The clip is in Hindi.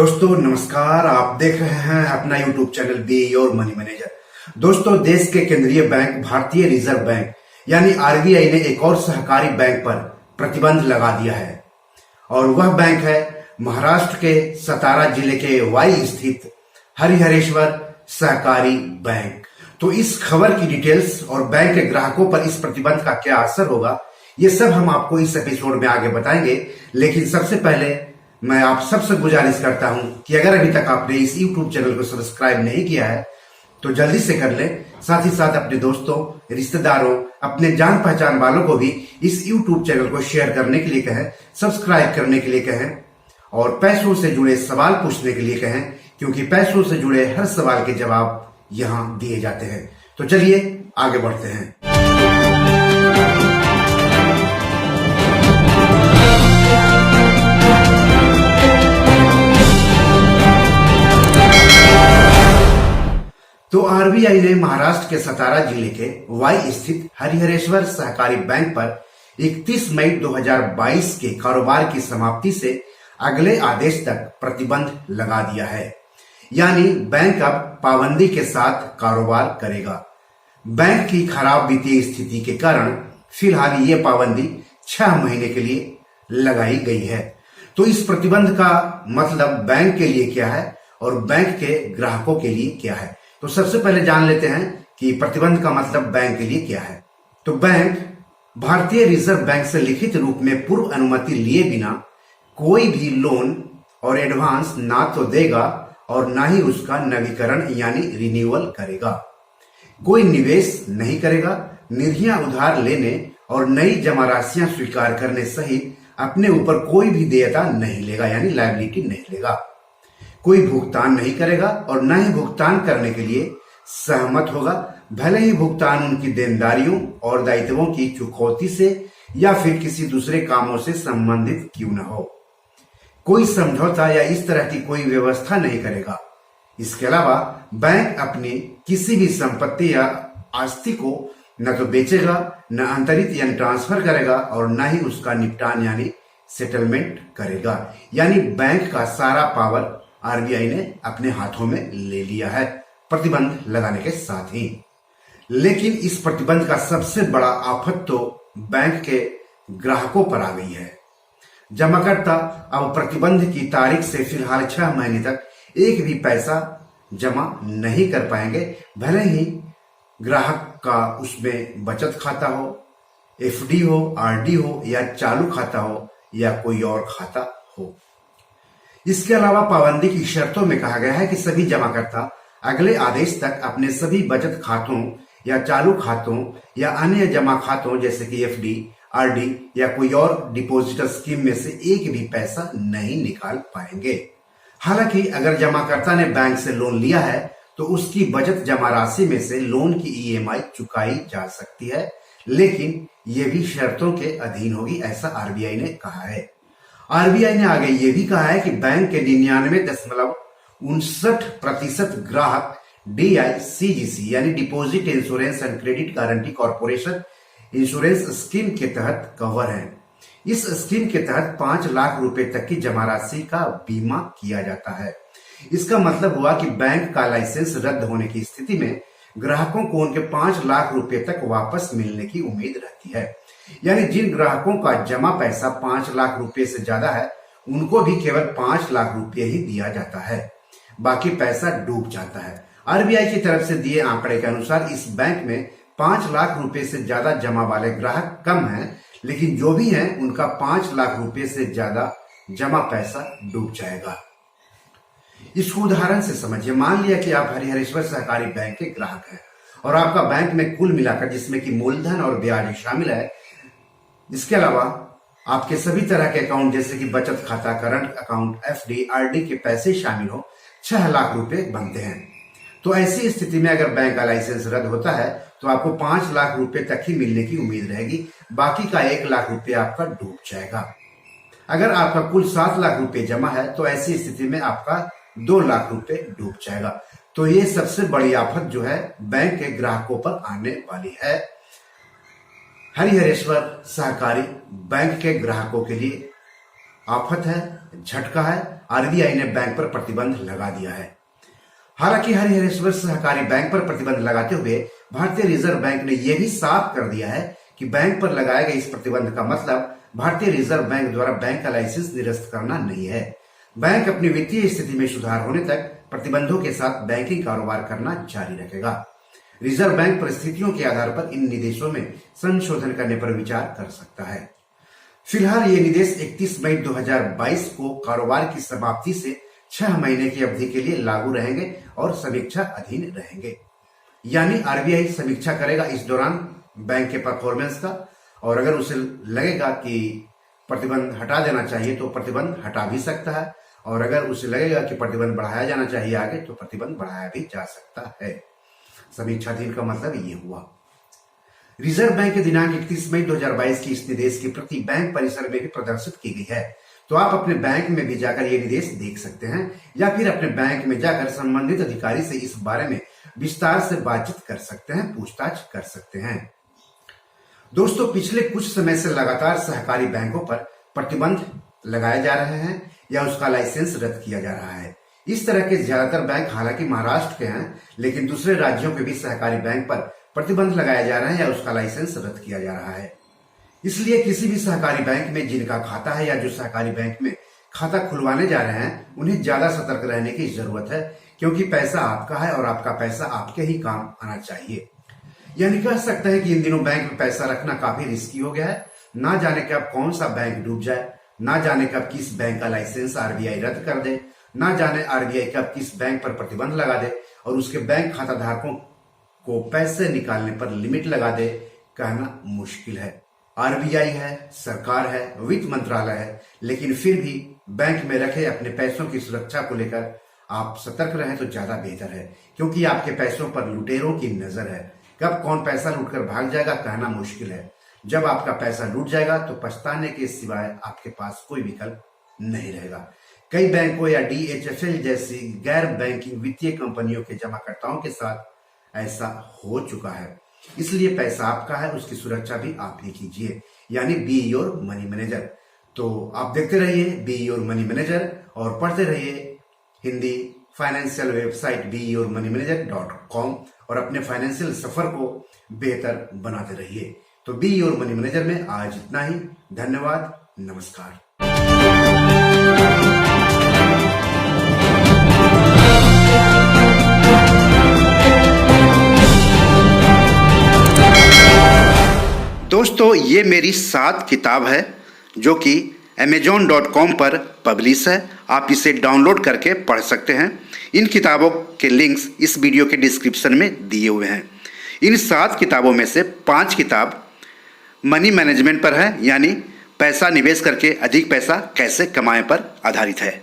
दोस्तों नमस्कार। आप देख रहे हैं अपना YouTube channel be your money manager. दोस्तों, देश के केंद्रीय बैंक भारतीय रिजर्व बैंक यानी आरबीआई ने एक और सहकारी बैंक पर प्रतिबंध लगा दिया है और वह बैंक है महाराष्ट्र के सतारा जिले के वाई स्थित हरिहरेश्वर सहकारी बैंक। तो इस खबर की डिटेल्स और बैंक के ग्राहकों पर इस प्रतिबंध का क्या असर होगा, ये सब हम आपको इस एपिसोड में आगे बताएंगे। लेकिन सबसे पहले मैं आप सबसे गुजारिश करता हूं कि अगर अभी तक आपने इस YouTube चैनल को सब्सक्राइब नहीं किया है तो जल्दी से कर लें। साथ ही साथ अपने दोस्तों, रिश्तेदारों, अपने जान पहचान वालों को भी इस YouTube चैनल को शेयर करने के लिए कहें, सब्सक्राइब करने के लिए कहें और पैसों से जुड़े सवाल पूछने के लिए कहें, क्योंकि पैसों से जुड़े हर सवाल के जवाब यहां दिए जाते हैं। तो चलिए आगे बढ़ते हैं। तो आरबीआई ने महाराष्ट्र के सतारा जिले के वाई स्थित हरिहरेश्वर सहकारी बैंक पर 31 मई 2022 के कारोबार की समाप्ति से अगले आदेश तक प्रतिबंध लगा दिया है। यानी बैंक अब पाबंदी के साथ कारोबार करेगा। बैंक की खराब वित्तीय स्थिति के कारण फिलहाल ये पाबंदी 6 महीने के लिए लगाई गई है। तो इस प्रतिबंध का मतलब बैंक के लिए क्या है और बैंक के ग्राहकों के लिए क्या है। तो सबसे पहले जान लेते हैं कि प्रतिबंध का मतलब बैंक के लिए क्या है। तो बैंक भारतीय रिजर्व बैंक से लिखित रूप में पूर्व अनुमति लिए बिना कोई भी लोन और एडवांस ना तो देगा और ना ही उसका नवीकरण यानी रिन्यूअल करेगा। कोई निवेश नहीं करेगा। निधियां उधार लेने और नई जमा राशियां स्वीकार करने सहित अपने ऊपर कोई भी देयता नहीं लेगा यानी लायबिलिटी नहीं लेगा। कोई भुगतान नहीं करेगा और न ही भुगतान करने के लिए सहमत होगा, भले ही भुगतान उनकी देनदारियों और दायित्वों की चुकौती से या फिर किसी दूसरे कामों से संबंधित क्यों न हो। कोई समझौता या इस तरह की कोई व्यवस्था नहीं करेगा। इसके अलावा बैंक अपनी किसी भी संपत्ति या आस्ति को न तो बेचेगा, न अंतरित यानी ट्रांसफर करेगा और न ही उसका निपटान यानी सेटलमेंट करेगा। यानी बैंक का सारा पावर आरबीआई ने अपने हाथों में ले लिया है प्रतिबंध लगाने के साथ ही। लेकिन इस प्रतिबंध का सबसे बड़ा आफत तो बैंक के ग्राहकों पर आ गई है। जमाकर्ता अब प्रतिबंध की तारीख से फिलहाल 6 महीने तक एक भी पैसा जमा नहीं कर पाएंगे, भले ही ग्राहक का उसमें बचत खाता हो, एफडी हो, आरडी हो या चालू खाता हो या कोई और खाता हो। इसके अलावा पाबंदी की शर्तों में कहा गया है कि सभी जमाकर्ता अगले आदेश तक अपने सभी बचत खातों या चालू खातों या अन्य जमा खातों जैसे कि एफडी, आरडी या कोई और डिपॉजिट स्कीम में से एक भी पैसा नहीं निकाल पाएंगे। हालांकि अगर जमाकर्ता ने बैंक से लोन लिया है तो उसकी बचत जमा राशि में से लोन की ईएमआई चुकाई जा सकती है, लेकिन ये भी शर्तों के अधीन होगी, ऐसा आरबीआई ने कहा है। आरबीआई ने आगे ये भी कहा है कि बैंक के 99.59% ग्राहक डीआईसीजीसी यानी deposit insurance and credit guarantee corporation insurance scheme के तहत कवर है। इस स्कीम के तहत 5 लाख रुपए तक की जमा राशि का बीमा किया जाता है। इसका मतलब हुआ कि बैंक का लाइसेंस रद्द होने की स्थिति में ग्राहकों को उनके 5 लाख रुपए तक वापस मिलने की उम्मीद रहती है। यानी जिन ग्राहकों का जमा पैसा 5 लाख रुपए से ज्यादा है उनको भी केवल 5 लाख रुपए ही दिया जाता है, बाकी पैसा डूब जाता है। आरबीआई की तरफ से दिए आंकड़े के अनुसार इस बैंक में 5 लाख रुपए से ज्यादा जमा वाले ग्राहक कम हैं, लेकिन जो भी हैं उनका 5 लाख रुपए से ज्यादा जमा पैसा डूब जाएगा। इसको उदाहरण से समझिए। मान लिया कि आप हरिहरेश्वर सहकारी बैंक के ग्राहक हैं और आपका बैंक में कुल मिलाकर, जिसमें कि मूलधन और ब्याज शामिल है, इसके अलावा आपके सभी तरह के अकाउंट जैसे कि बचत खाता, करंट अकाउंट, एफडी, आरडी के पैसे शामिल हो, 6 लाख रुपए बनते हैं। तो ऐसी स्थिति में अगर बैंक का लाइसेंस रद्द होता है तो आपको 5 लाख रुपए तक ही मिलने की उम्मीद रहेगी, बाकी का 1 लाख रुपए आपका डूब जाएगा। अगर आपका कुल 7 लाख रुपए जमा है तो ऐसी स्थिति में आपका 2 लाख रुपए डूब जाएगा। तो ये सबसे बड़ी आफत जो है बैंक के ग्राहकों पर आने वाली है। हरिहरेश्वर सहकारी बैंक के ग्राहकों के लिए आफत है, झटका है। आरबीआई ने बैंक पर प्रतिबंध लगा दिया है। हालांकि हरिहरेश्वर सहकारी बैंक पर प्रतिबंध लगाते हुए भारतीय रिजर्व बैंक ने यह भी साफ कर दिया है कि बैंक पर लगाए गए इस प्रतिबंध का मतलब भारतीय रिजर्व बैंक द्वारा बैंक का लाइसेंस निरस्त करना नहीं है। बैंक अपनी वित्तीय स्थिति में सुधार होने तक प्रतिबंधों के साथ बैंकिंग कारोबार करना जारी रखेगा। रिजर्व बैंक परिस्थितियों के आधार पर इन निर्देशों में संशोधन करने पर विचार कर सकता है। फिलहाल ये निर्देश 31 मई 2022 को कारोबार की समाप्ति से 6 महीने की अवधि के लिए लागू रहेंगे और समीक्षा अधीन रहेंगे। यानी आरबीआई समीक्षा करेगा इस दौरान बैंक के परफॉर्मेंस का, और अगर उसे लगेगा कि प्रतिबंध हटा देना चाहिए तो प्रतिबंध हटा भी सकता है, और अगर उसे लगेगा कि प्रतिबंध बढ़ाया जाना चाहिए आगे तो प्रतिबंध बढ़ाया भी जा सकता है। समीक्षाधीन का मतलब ये हुआ। रिजर्व बैंक के दिनांक 31 मई 2022 की इस निर्देश की प्रति बैंक परिसर में भी प्रदर्शित की गई है, तो आप अपने बैंक में भी जाकर ये निर्देश देख सकते हैं या फिर अपने बैंक में जाकर संबंधित अधिकारी से इस बारे में विस्तार से बातचीत कर सकते हैं, पूछताछ कर सकते हैं। दोस्तों, पिछले कुछ समय से लगातार सहकारी बैंकों पर प्रतिबंध लगाए जा रहे हैं या उसका लाइसेंस रद्द किया जा रहा है। इस तरह के ज्यादातर बैंक हालांकि महाराष्ट्र के हैं, लेकिन दूसरे राज्यों के भी सहकारी बैंक पर प्रतिबंध लगाए जा रहे हैं या उसका लाइसेंस रद्द किया जा रहा है। इसलिए किसी भी सहकारी बैंक में जिनका खाता है या जो सहकारी बैंक में खाता खुलवाने जा रहे हैं उन्हें ज्यादा सतर्क रहने की जरूरत है, क्योंकि पैसा आपका है और आपका पैसा आपके ही काम आना चाहिए। यानी कह सकते हैं कि इन दिनों बैंक में पैसा रखना काफी रिस्की हो गया है। ना जाने कब कौन सा बैंक डूब जाए, ना जाने कब किस बैंक का लाइसेंस आरबीआई रद्द कर दे, ना जाने आरबीआई कब किस बैंक पर प्रतिबंध लगा दे और उसके बैंक खाता धारकों को पैसे निकालने पर लिमिट लगा दे। कहना मुश्किल है। आरबीआई है, सरकार है, वित्त मंत्रालय है, लेकिन फिर भी बैंक में रखे अपने पैसों की सुरक्षा को लेकर आप सतर्क रहें तो ज्यादा बेहतर है, क्योंकि आपके पैसों पर लुटेरों की नजर है। कब कौन पैसा लूटकर भाग जाएगा कहना मुश्किल है। जब आपका पैसा लूट जाएगा तो पछताने के सिवाय आपके पास कोई विकल्प नहीं रहेगा। कई बैंकों या डीएचएफएल जैसी गैर बैंकिंग वित्तीय कंपनियों के जमाकर्ताओं के साथ ऐसा हो चुका है। इसलिए पैसा आपका है, उसकी सुरक्षा भी आप ही कीजिए, यानी बी योर मनी मैनेजर। तो आप देखते रहिए बी योर मनी मैनेजर और पढ़ते रहिए हिंदी फाइनेंशियल वेबसाइट beyourmoneyManager.com और अपने फाइनेंशियल सफर को बेहतर बनाते रहिए। तो बी योर मनी मैनेजर में आज इतना ही। धन्यवाद, नमस्कार। दोस्तों, ये मेरी 7 किताब है जो कि Amazon.com पर पब्लिश है। आप इसे डाउनलोड करके पढ़ सकते हैं। इन किताबों के लिंक्स इस वीडियो के डिस्क्रिप्शन में दिए हुए हैं। इन 7 किताबों में से 5 किताब मनी मैनेजमेंट पर है, यानी पैसा निवेश करके अधिक पैसा कैसे कमाएं पर आधारित है।